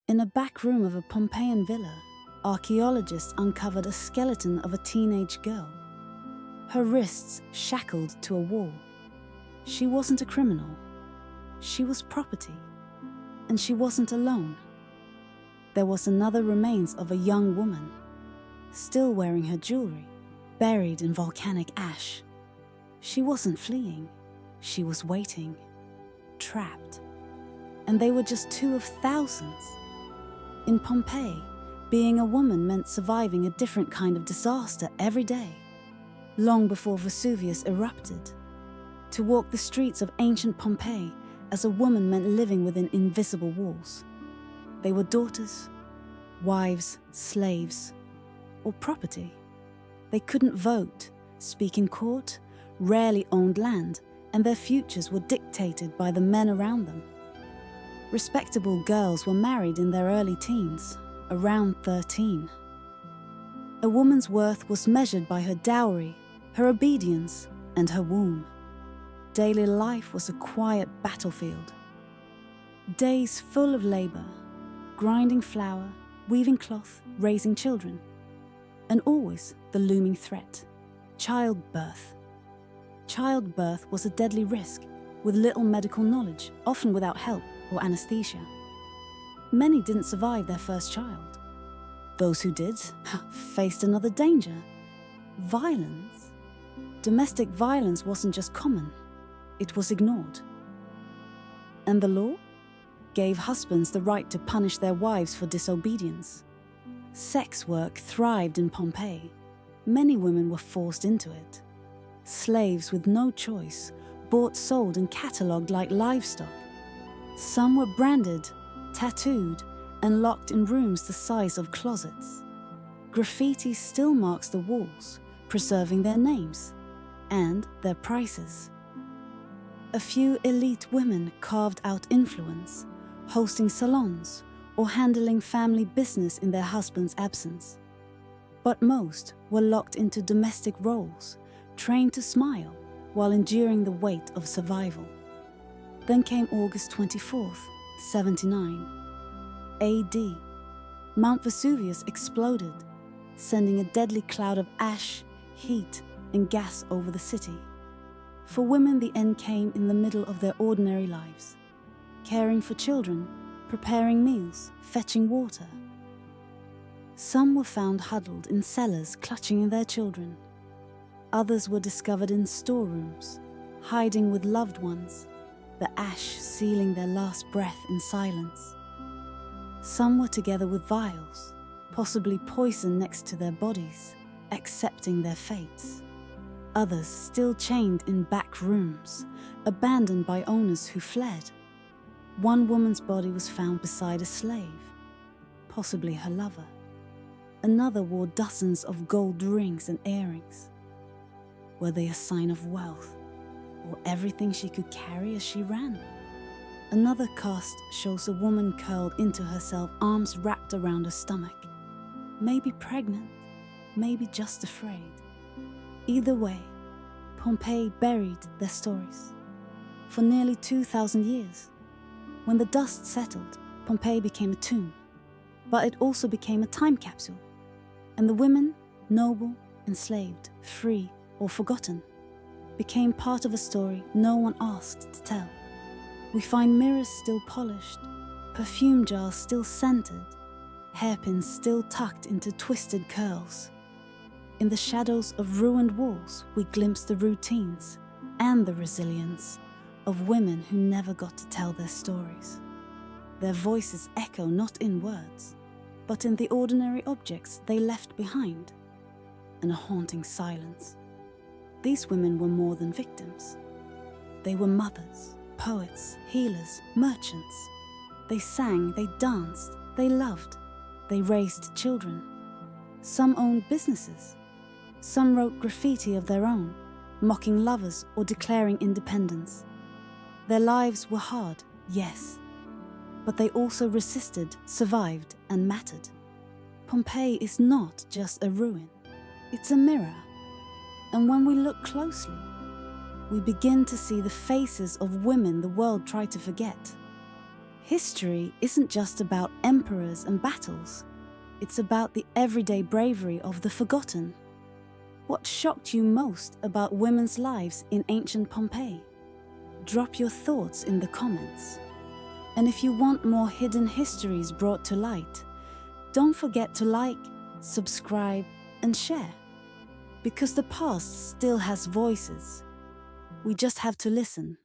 In a back room of a Pompeian villa, archaeologists uncovered a skeleton of a teenage girl, her wrists shackled to a wall. She wasn't a criminal. She was property. And she wasn't alone. There was another remains of a young woman, still wearing her jewelry, buried in volcanic ash. She wasn't fleeing. She was waiting, trapped. And they were just two of thousands. In Pompeii, being a woman meant surviving a different kind of disaster every day, long before Vesuvius erupted. To walk the streets of ancient Pompeii as a woman meant living within invisible walls. They were daughters, wives, slaves, or property. They couldn't vote, speak in court, rarely owned land, and their futures were dictated by the men around them. Respectable girls were married in their early teens, around 13. A woman's worth was measured by her dowry, her obedience, and her womb. Daily life was a quiet battlefield. Days full of labor, grinding flour, weaving cloth, raising children. And always the looming threat, childbirth. Childbirth was a deadly risk, with little medical knowledge, often without help or anesthesia. Many didn't survive their first child. Those who did faced another danger: violence. Domestic violence wasn't just common, it was ignored. And the law gave husbands the right to punish their wives for disobedience. Sex work thrived in Pompeii. Many women were forced into it. Slaves with no choice, bought, sold, and catalogued like livestock. Some were branded, tattooed, and locked in rooms the size of closets. Graffiti still marks the walls, preserving their names and their prices. A few elite women carved out influence, hosting salons or handling family business in their husband's absence. But most were locked into domestic roles, trained to smile while enduring the weight of survival. Then came August 24th, 79. AD. Mount Vesuvius exploded, sending a deadly cloud of ash, heat, and gas over the city. For women, the end came in the middle of their ordinary lives, caring for children, preparing meals, fetching water. Some were found huddled in cellars, clutching in their children. Others were discovered in storerooms, hiding with loved ones, the ash sealing their last breath in silence. Some were together with vials, possibly poison next to their bodies, accepting their fates. Others still chained in back rooms, abandoned by owners who fled. One woman's body was found beside a slave, possibly her lover. Another wore dozens of gold rings and earrings. Were they a sign of wealth, or everything she could carry as she ran? Another cast shows a woman curled into herself, arms wrapped around her stomach. Maybe pregnant, maybe just afraid. Either way, Pompeii buried their stories. For nearly 2,000 years. When the dust settled, Pompeii became a tomb. But it also became a time capsule. And the women, noble, enslaved, free, or forgotten, became part of a story no one asked to tell. We find mirrors still polished, perfume jars still scented, hairpins still tucked into twisted curls. In the shadows of ruined walls, we glimpse the routines and the resilience of women who never got to tell their stories. Their voices echo not in words, but in the ordinary objects they left behind, and a haunting silence. These women were more than victims. They were mothers, poets, healers, merchants. They sang, they danced, they loved, they raised children. Some owned businesses. Some wrote graffiti of their own, mocking lovers or declaring independence. Their lives were hard, yes, but they also resisted, survived, and mattered. Pompeii is not just a ruin, it's a mirror. And when we look closely, we begin to see the faces of women the world tried to forget. History isn't just about emperors and battles. It's about the everyday bravery of the forgotten. What shocked you most about women's lives in ancient Pompeii? Drop your thoughts in the comments. And if you want more hidden histories brought to light, don't forget to like, subscribe, and share. Because the past still has voices. We just have to listen.